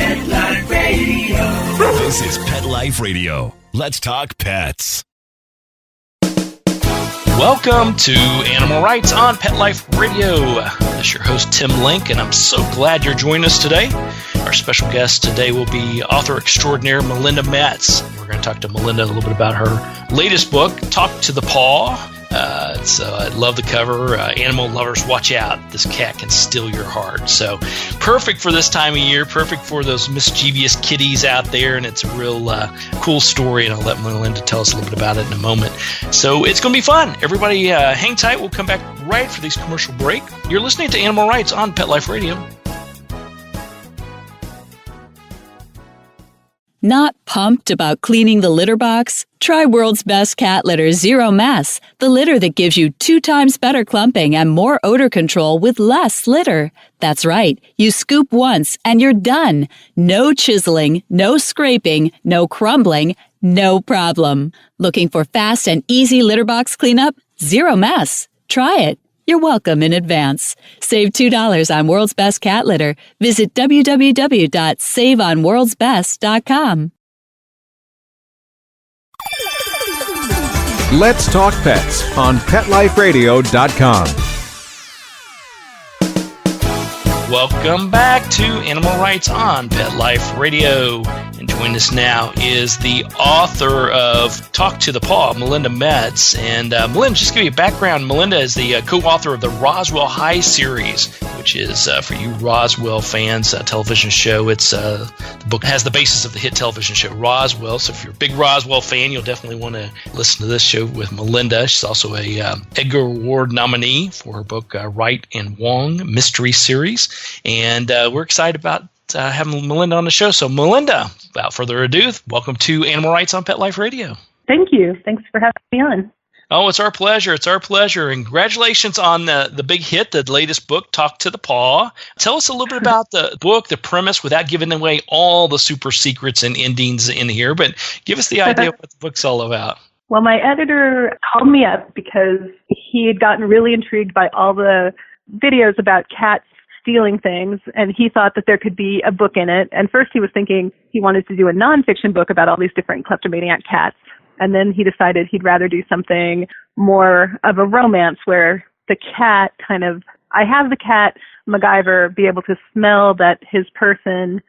Pet Life Radio. This is Pet Life Radio. Let's talk pets. Welcome to Animal Rights on Pet Life Radio. This is your host, Tim Link, and I'm so glad you're joining us today. Our special guest today will be author extraordinaire Melinda Metz. We're going to talk to Melinda a little bit about her latest book, To The Paw. So I love the cover. Animal lovers, watch out. This cat can steal your heart. So perfect for this time of year, perfect for those mischievous kitties out there, and it's a real cool story, and I'll let Melinda tell us a little bit about it in a moment. So it's going to be fun. Everybody hang tight. We'll come back right for these commercial break. You're listening to Animal Rights on Pet Life Radio. Not pumped about cleaning the litter box? Try World's Best Cat Litter Zero Mess, the litter that gives you 2 times better clumping and more odor control with less litter. That's right. You scoop once and you're done. No chiseling, no scraping, no crumbling, no problem. Looking for fast and easy litter box cleanup? Zero Mess. Try it. You're welcome in advance. Save $2 on World's Best Cat Litter. Visit www.saveonworldsbest.com. Let's Talk Pets on PetLifeRadio.com. Welcome back to Animal Rights on Pet Life Radio. And joining us now is the author of To The Paw, Melinda Metz. And Melinda, just to give you a background, Melinda is the co-author of the Roswell High series, which is, for you Roswell fans, a television show. It's the book has the basis of the hit television show Roswell. So if you're a big Roswell fan, you'll definitely want to listen to this show with Melinda. She's also a Edgar Award nominee for her book Right and Wrong Mystery Series. And we're excited about having Melinda on the show. So Melinda, without further ado, welcome to Animal Rights on Pet Life Radio. Thank you. Thanks for having me on. Oh, it's our pleasure. It's our pleasure. And congratulations on the big hit, the latest book, To The Paw. Tell us a little bit about the book, the premise, without giving away all the super secrets and endings in here, but give us the idea of what the book's all about. Well, my editor called me up because he had gotten really intrigued by all the videos about cats stealing things, and he thought that there could be a book in it. And first he was thinking he wanted to do a nonfiction book about all these different kleptomaniac cats. And then he decided he'd rather do something more of a romance where the cat I have the cat, MacGyver, be able to smell that his person,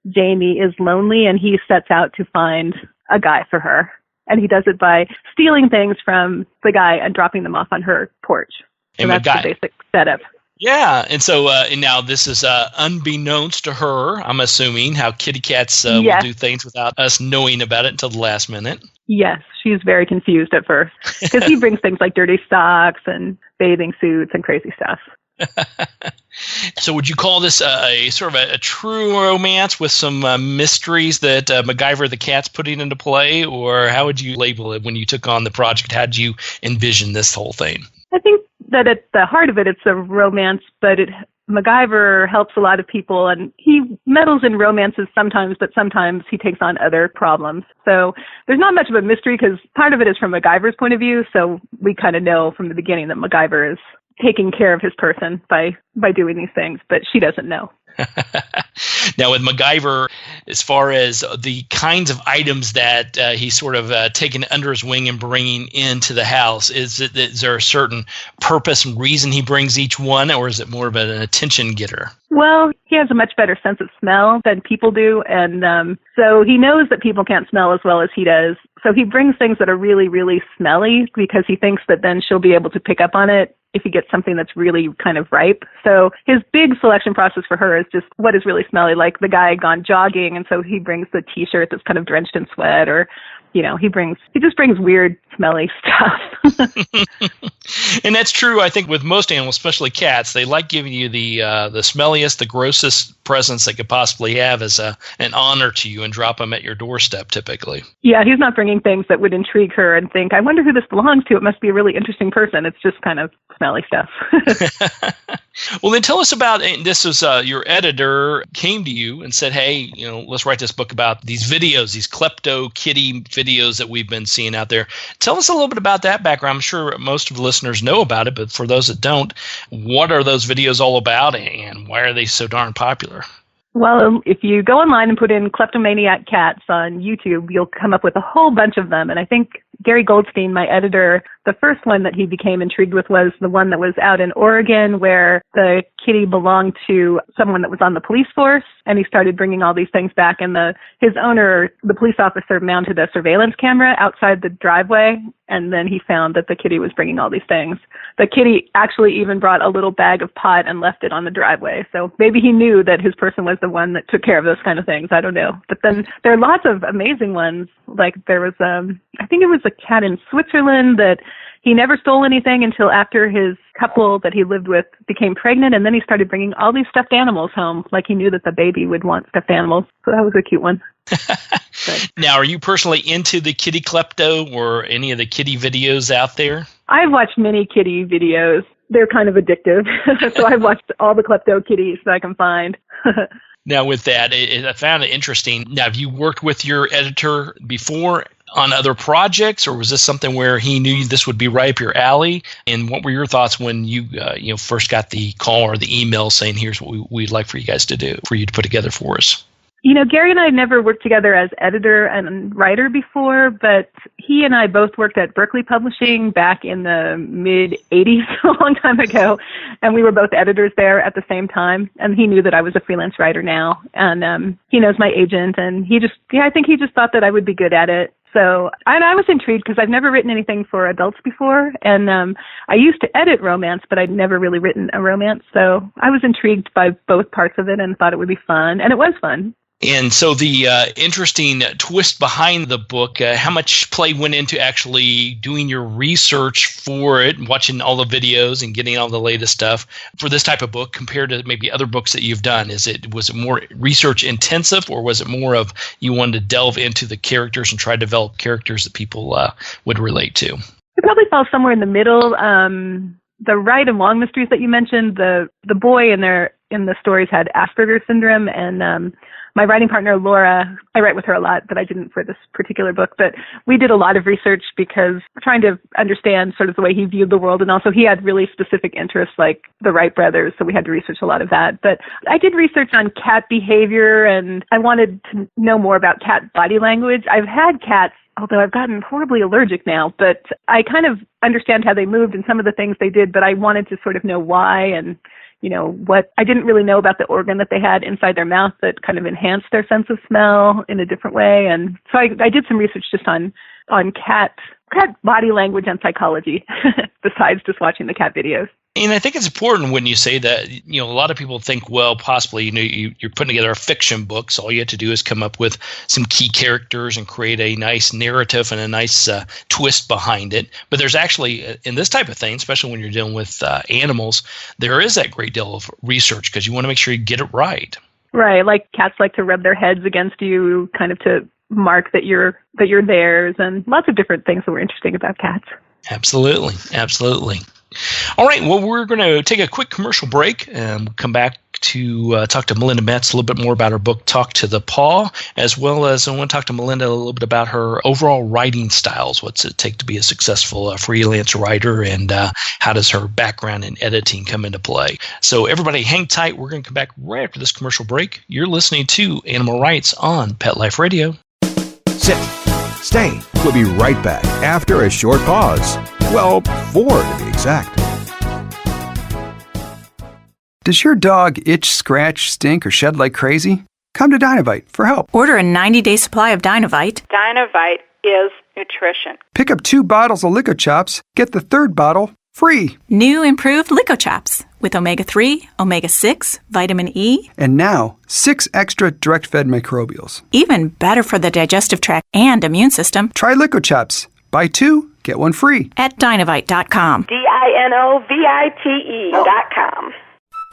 Jamie, is lonely, and he sets out to find a guy for her. And he does it by stealing things from the guy and dropping them off on her porch. So that's the basic setup. Yeah, and so and now this is unbeknownst to her, I'm assuming, how kitty cats will do things without us knowing about it until the last minute. Yes, she's very confused at first because he brings things like dirty socks and bathing suits and crazy stuff. So would you call this a sort of a true romance with some mysteries that MacGyver the cat's putting into play, or how would you label it when you took on the project? How did you envision this whole thing? I think that at the heart of it, it's a romance, but MacGyver helps a lot of people, and he meddles in romances sometimes, but sometimes he takes on other problems. So there's not much of a mystery because part of it is from MacGyver's point of view, so we kind of know from the beginning that MacGyver is taking care of his person by doing these things, but she doesn't know. Now, with MacGyver, as far as the kinds of items that he's sort of taken under his wing and bringing into the house, is there a certain purpose and reason he brings each one, or is it more of an attention getter? Well, he has a much better sense of smell than people do, and so he knows that people can't smell as well as he does. So he brings things that are really, really smelly because he thinks that then she'll be able to pick up on it if he gets something that's really kind of ripe. So his big selection process for her is just what is really smelly, like the guy had gone jogging, and so he brings the T-shirt that's kind of drenched in sweat, or, you know, he just brings weird, smelly stuff. And that's true, I think, with most animals, especially cats. They like giving you the smelliest, the grossest presents they could possibly have as an honor to you and drop them at your doorstep, typically. Yeah, he's not bringing things that would intrigue her and think, I wonder who this belongs to. It must be a really interesting person. It's just kind of smelly stuff. Well, then tell us about, and this was your editor came to you and said, hey, you know, let's write this book about these videos, these klepto-kitty videos that we've been seeing out there. Tell us a little bit about that background. I'm sure most of the listeners know about it, but for those that don't, what are those videos all about and why are they so darn popular? Well, if you go online and put in kleptomaniac cats on YouTube, you'll come up with a whole bunch of them. And I think Gary Goldstein, my editor, the first one that he became intrigued with was the one that was out in Oregon where the kitty belonged to someone that was on the police force. And he started bringing all these things back. And his owner, the police officer, mounted a surveillance camera outside the driveway. And then he found that the kitty was bringing all these things. The kitty actually even brought a little bag of pot and left it on the driveway. So maybe he knew that his person was the one that took care of those kind of things. I don't know. But then there are lots of amazing ones. Like there was, I think it was a cat in Switzerland that he never stole anything until after his couple that he lived with became pregnant. And then he started bringing all these stuffed animals home. Like he knew that the baby would want stuffed animals. So that was a cute one. Now, are you personally into the kitty klepto or any of the kitty videos out there? I've watched many kitty videos. They're kind of addictive. So I've watched all the klepto-kitties that I can find. Now, with that, I found it interesting. Now, have you worked with your editor before on other projects, or was this something where he knew this would be right up your alley? And what were your thoughts when you first got the call or the email saying, here's what we'd like for you guys to do, for you to put together for us? You know, Gary and I never worked together as editor and writer before, but he and I both worked at Berkeley Publishing back in the mid-'80s, a long time ago, and we were both editors there at the same time, and he knew that I was a freelance writer now, and he knows my agent, and I think he just thought that I would be good at it. So I was intrigued because I've never written anything for adults before, and I used to edit romance, but I'd never really written a romance, so I was intrigued by both parts of it and thought it would be fun, and it was fun. And so the interesting twist behind the book, how much play went into actually doing your research for it, watching all the videos and getting all the latest stuff for this type of book compared to maybe other books that you've done? Was it more research intensive, or was it more of you wanted to delve into the characters and try to develop characters that people would relate to? It probably falls somewhere in the middle. The right and wrong mysteries that you mentioned, the boy in the stories had Asperger's syndrome, and my writing partner, Laura, I write with her a lot, but I didn't for this particular book. But we did a lot of research because we're trying to understand sort of the way he viewed the world. And also he had really specific interests like the Wright brothers. So we had to research a lot of that. But I did research on cat behavior, and I wanted to know more about cat body language. I've had cats, although I've gotten horribly allergic now, but I kind of understand how they moved and some of the things they did, but I wanted to sort of know why and what I didn't really know about the organ that they had inside their mouth that kind of enhanced their sense of smell in a different way. And so I did some research just on cat body language and psychology, besides just watching the cat videos. And I think it's important when you say that, a lot of people think, well, possibly, you're putting together a fiction book, so all you have to do is come up with some key characters and create a nice narrative and a nice twist behind it. But there's actually, in this type of thing, especially when you're dealing with animals, there is that great deal of research because you want to make sure you get it right. Right. Like cats like to rub their heads against you kind of to mark that you're theirs, and lots of different things that were interesting about cats. Absolutely. Absolutely. All right. Well, we're going to take a quick commercial break and come back to talk to Melinda Metz a little bit more about her book, Talk to the Paw, as well as I want to talk to Melinda a little bit about her overall writing styles. What's it take to be a successful freelance writer, and how does her background in editing come into play? So everybody hang tight. We're going to come back right after this commercial break. You're listening to Animal Rights on Pet Life Radio. Sit. Stay. We'll be right back after a short pause. Well, 4 to be exact. Does your dog itch, scratch, stink, or shed like crazy? Come to Dynovite for help. Order a 90-day supply of Dynovite. Dynovite is nutrition. Pick up 2 bottles of Lico Chops, get the 3rd bottle free. New improved Lico Chops with omega-3, omega-6, vitamin E. And now, 6 extra direct-fed microbials. Even better for the digestive tract and immune system. Try Lico Chops. Buy 2, get 1 free. At Dynovite.com. DINOVITE.com.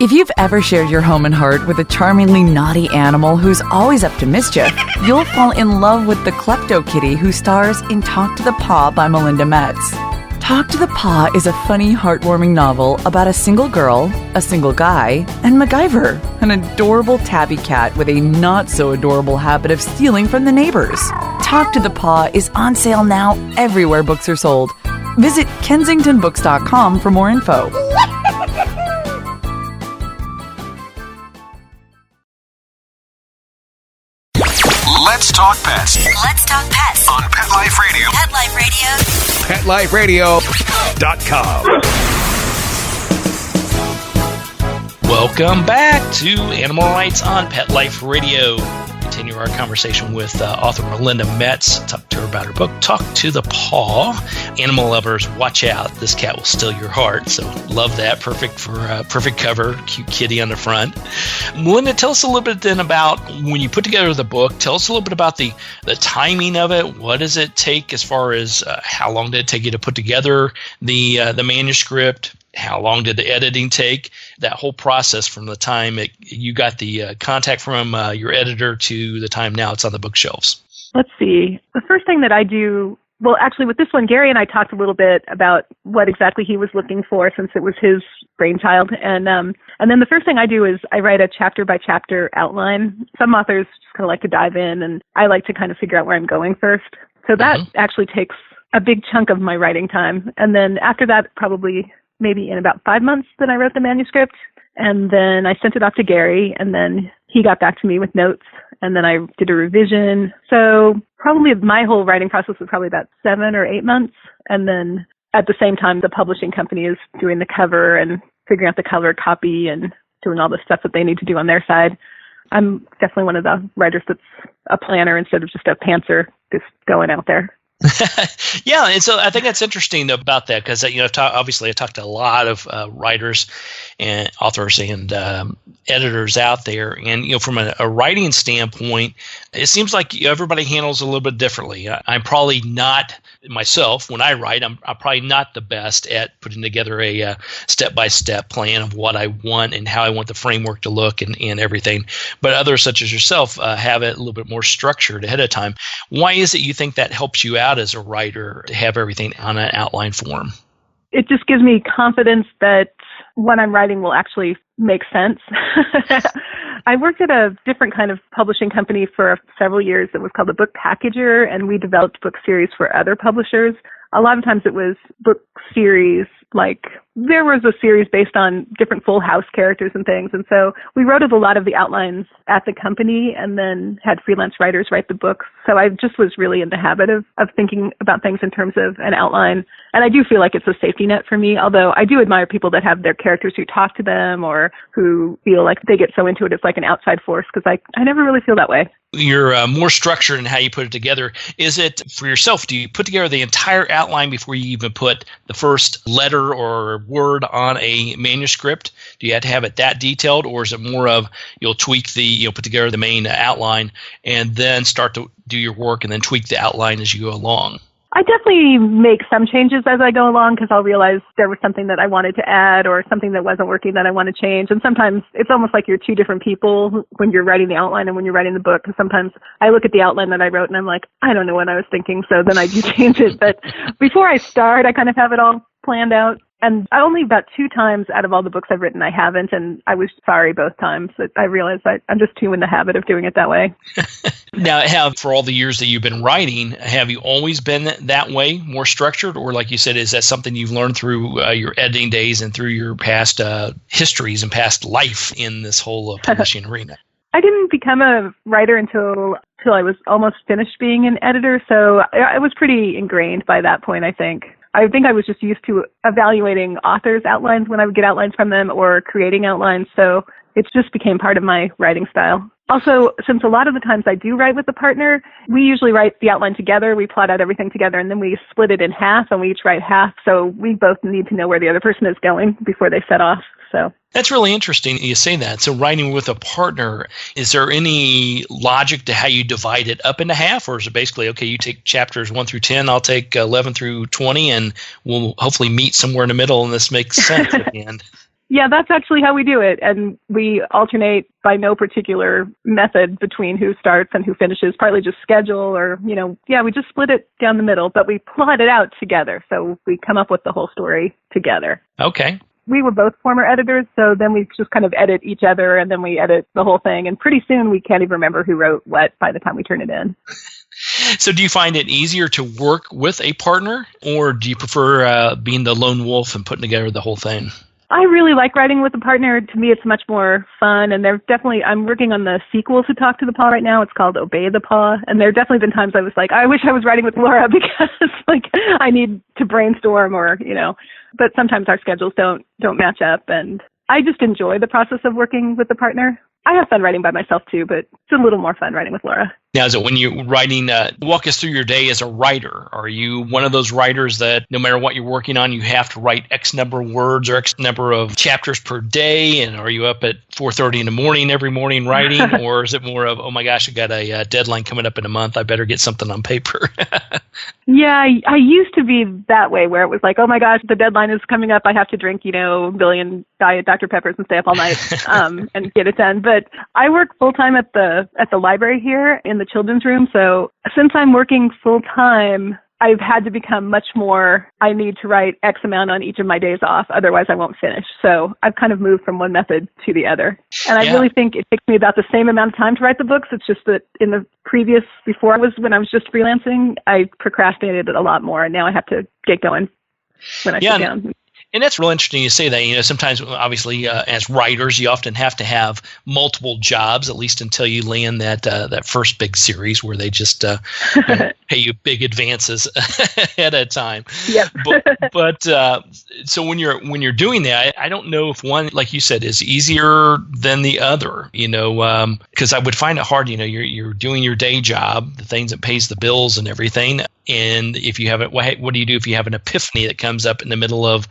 If you've ever shared your home and heart with a charmingly naughty animal who's always up to mischief, you'll fall in love with the klepto-kitty who stars in Talk to the Paw by Melinda Metz. Talk to the Paw is a funny, heartwarming novel about a single girl, a single guy, and MacGyver, an adorable tabby cat with a not-so-adorable habit of stealing from the neighbors. Talk to the Paw is on sale now everywhere books are sold. Visit kensingtonbooks.com for more info. Let's talk pets Let's talk pets on Pet Life Radio. Pet Life Radio. PetLifeRadio.com. Welcome back to Animal Rights on Pet Life Radio. Continue our conversation with author Melinda Metz. Talk to her about her book, Talk to the Paw. Animal lovers, watch out. This cat will steal your heart. So love that. Perfect for perfect cover. Cute kitty on the front. Melinda, tell us a little bit then about when you put together the book. Tell us a little bit about the timing of it. What does it take as far as how long did it take you to put together the manuscript? How long did the editing take? That whole process from the time you got the contact from your editor to the time now it's on the bookshelves. Let's see. The first thing that I do, well, actually with this one, Gary and I talked a little bit about what exactly he was looking for since it was his brainchild. And then the first thing I do is I write a chapter by chapter outline. Some authors just kind of like to dive in, and I like to kind of figure out where I'm going first. So that actually takes a big chunk of my writing time. And then after that, probably maybe in about 5 months, then I wrote the manuscript, and then I sent it off to Gary, and then he got back to me with notes, and then I did a revision. So probably my whole writing process was probably about 7 or 8 months, and then at the same time, the publishing company is doing the cover and figuring out the color copy and doing all the stuff that they need to do on their side. I'm definitely one of the writers that's a planner instead of just a pantser, just going out there. Yeah, and so I think that's interesting about that because obviously I talked to a lot of writers and authors and editors out there, and from a writing standpoint, it seems like everybody handles it a little bit differently. I'm probably not myself when I write. I'm probably not the best at putting together a step-by-step plan of what I want and how I want the framework to look and everything. But others, such as yourself, have it a little bit more structured ahead of time. Why is it you think that helps you out as a writer to have everything on an outline form? It just gives me confidence that what I'm writing will actually make sense. I worked at a different kind of publishing company for several years. It was called the Book Packager, and we developed book series for other publishers. A lot of times it was book series, like there was a series based on different Full House characters and things. And so we wrote a lot of the outlines at the company and then had freelance writers write the books. So I just was really in the habit of thinking about things in terms of an outline. And I do feel like it's a safety net for me, although I do admire people that have their characters who talk to them or who feel like they get so into it, it's like an outside force, because I never really feel that way. You're more structured in how you put it together. Is it for yourself? Do you put together the entire outline before you even put the first letter or word on a manuscript? Do you have to have it that detailed, or is it more of you'll tweak put together the main outline and then start to do your work and then tweak the outline as you go along? I definitely make some changes as I go along because I'll realize there was something that I wanted to add or something that wasn't working that I want to change. And sometimes it's almost like you're two different people when you're writing the outline and when you're writing the book. Because sometimes I look at the outline that I wrote and I'm like, I don't know what I was thinking. So then I do change it. But before I start, I kind of have it all planned out. And only about 2 times out of all the books I've written, I haven't. And I was sorry both times. I realized I'm just too in the habit of doing it that way. Now, for all the years that you've been writing, have you always been that way, more structured? Or like you said, is that something you've learned through your editing days and through your past histories and past life in this whole publishing arena? I didn't become a writer until I was almost finished being an editor. So I was pretty ingrained by that point, I think. I was just used to evaluating authors' outlines when I would get outlines from them or creating outlines. So it just became part of my writing style. Also, since a lot of the times I do write with a partner, we usually write the outline together. We plot out everything together, and then we split it in half, and we each write half. So we both need to know where the other person is going before they set off. So that's really interesting you say that. So writing with a partner, is there any logic to how you divide it up into half? Or is it basically, okay, you take chapters 1 through 10, I'll take 11 through 20, and we'll hopefully meet somewhere in the middle, and this makes sense at the end? Yeah, that's actually how we do it. And we alternate by no particular method between who starts and who finishes, partly just schedule or, we just split it down the middle, but we plot it out together. So we come up with the whole story together. Okay. We were both former editors, so then we just kind of edit each other and then we edit the whole thing. And pretty soon we can't even remember who wrote what by the time we turn it in. So do you find it easier to work with a partner, or do you prefer being the lone wolf and putting together the whole thing? I really like writing with a partner. To me, it's much more fun. And I'm working on the sequel to Talk to the Paw right now. It's called Obey the Paw. And there have definitely been times I was like, I wish I was writing with Laura because I need to brainstorm but sometimes our schedules don't match up. And I just enjoy the process of working with a partner. I have fun writing by myself too, but it's a little more fun writing with Laura. Now, is it when you're writing, walk us through your day as a writer? Are you one of those writers that no matter what you're working on, you have to write X number of words or X number of chapters per day? And are you up at 4:30 in the morning every morning writing? Or is it more of, oh my gosh, I got a deadline coming up in a month. I better get something on paper. Yeah, I used to be that way where it was like, oh my gosh, the deadline is coming up. I have to drink, a billion Diet Dr. Peppers and stay up all night and get it done. But I work full time at the library here in the children's room. So since I'm working full time, I've had to become much more, I need to write X amount on each of my days off. Otherwise, I won't finish. So I've kind of moved from one method to the other. And I really think it takes me about the same amount of time to write the books. It's just that in the when I was just freelancing, I procrastinated a lot more. And now I have to get going when I sit down. And that's real interesting you say that. Sometimes, obviously, as writers, you often have to have multiple jobs, at least until you land that first big series where they just pay you big advances ahead of time. Yep. But so when you're doing that, I don't know if one, like you said, is easier than the other. Because I would find it hard. You're doing your day job, the things that pays the bills and everything. And if you have it, what do you do if you have an epiphany that comes up in the middle of,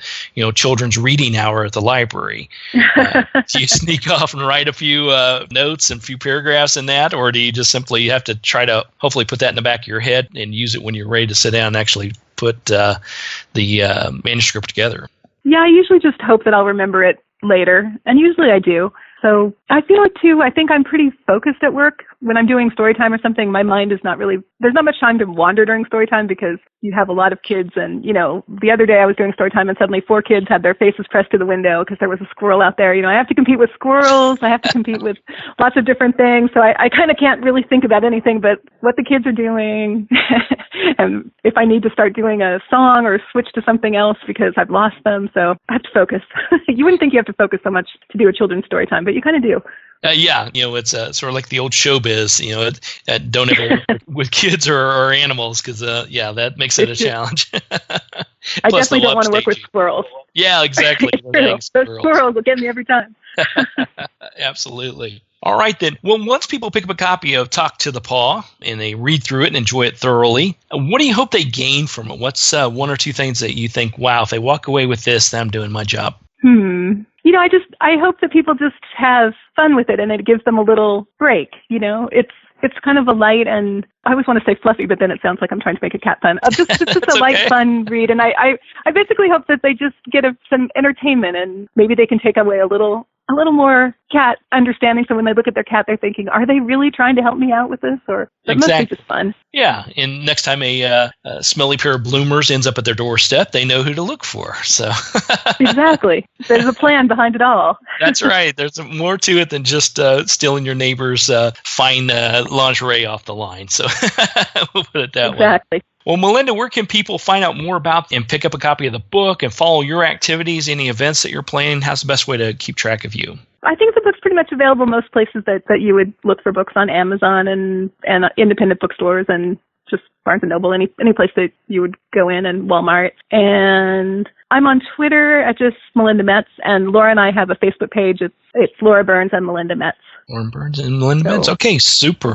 children's reading hour at the library? Do you sneak off and write a few notes and a few paragraphs in that, or do you just simply have to try to hopefully put that in the back of your head and use it when you're ready to sit down and actually put the manuscript together? Yeah, I usually just hope that I'll remember it later, and usually I do. So I feel like, too, I think I'm pretty focused at work. When I'm doing story time or something, my mind is there's not much time to wander during story time because you have a lot of kids. And, the other day I was doing story time and suddenly 4 kids had their faces pressed to the window because there was a squirrel out there. I have to compete with squirrels. I have to compete with lots of different things. So I kind of can't really think about anything but what the kids are doing. And if I need to start doing a song or switch to something else because I've lost them. So I have to focus. You wouldn't think you have to focus so much to do a children's story time, but you kind of do. It's sort of like the old showbiz, don't ever work with kids or animals because, that makes it a challenge. I definitely don't want to work with squirrels. Yeah, exactly. Those squirrels will get me every time. Absolutely. All right, then. Well, once people pick up a copy of Talk to the Paw and they read through it and enjoy it thoroughly, what do you hope they gain from it? What's one or two things that you think, wow, if they walk away with this, then I'm doing my job? I hope that people just have fun with it and it gives them a little break. It's kind of a light, and I always want to say fluffy, but then it sounds like I'm trying to make a cat pun. It's just a light, fun read. And I basically hope that they just get some entertainment and maybe they can take away a little more cat understanding. So when they look at their cat, they're thinking, are they really trying to help me out with this? Or it must be just fun. Yeah. And next time a smelly pair of bloomers ends up at their doorstep, they know who to look for. So Exactly. There's a plan behind it all. That's right. There's more to it than just stealing your neighbor's fine lingerie off the line. So we'll put it that way. Exactly. Well, Melinda, where can people find out more about and pick up a copy of the book and follow your activities, any events that you're planning? How's the best way to keep track of you? I think the book's pretty much available most places that you would look for books on, Amazon and independent bookstores and just Barnes & Noble, any place that you would go in, and Walmart. And I'm on Twitter at just Melinda Metz, and Laura and I have a Facebook page. It's Laura Burns and Melinda Metz. Lauren Burns and Melinda Metz. Okay, super.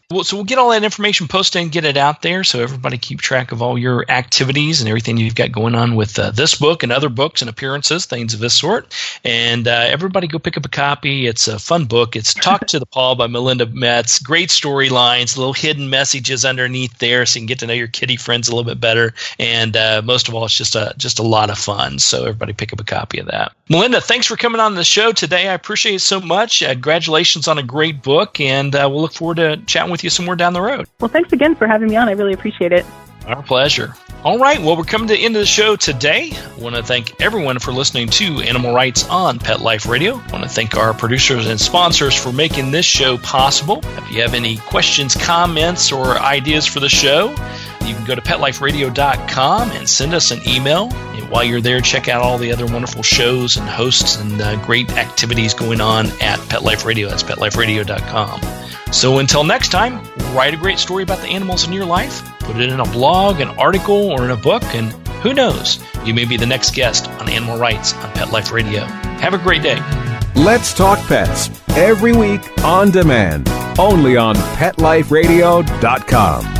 Well, so we'll get all that information posted and get it out there so everybody keep track of all your activities and everything you've got going on with this book and other books and appearances, things of this sort. And everybody go pick up a copy. It's a fun book. It's Talk to the Paw by Melinda Metz. Great storylines, little hidden messages underneath there so you can get to know your kitty friends a little bit better. And most of all, it's just a lot of fun. So everybody pick up a copy of that. Melinda, thanks for coming on the show today. I appreciate it so much. Congratulations on a great book, and we'll look forward to chatting with you some more down the road. Well, thanks again for having me on. I really appreciate it. Our pleasure. All right, well, we're coming to the end of the show today. I want to thank everyone for listening to Animal Rights on Pet Life Radio. I want to thank our producers and sponsors for making this show possible. If you have any questions, comments, or ideas for the show, You can go to PetLifeRadio.com and send us an email. And while you're there, check out all the other wonderful shows and hosts and great activities going on at Pet Life Radio. That's PetLifeRadio.com. So until next time, write a great story about the animals in your life, put it in a blog, an article, or in a book, and who knows, you may be the next guest on Animal Rights on Pet Life Radio. Have a great day. Let's Talk Pets, every week on demand, only on PetLifeRadio.com.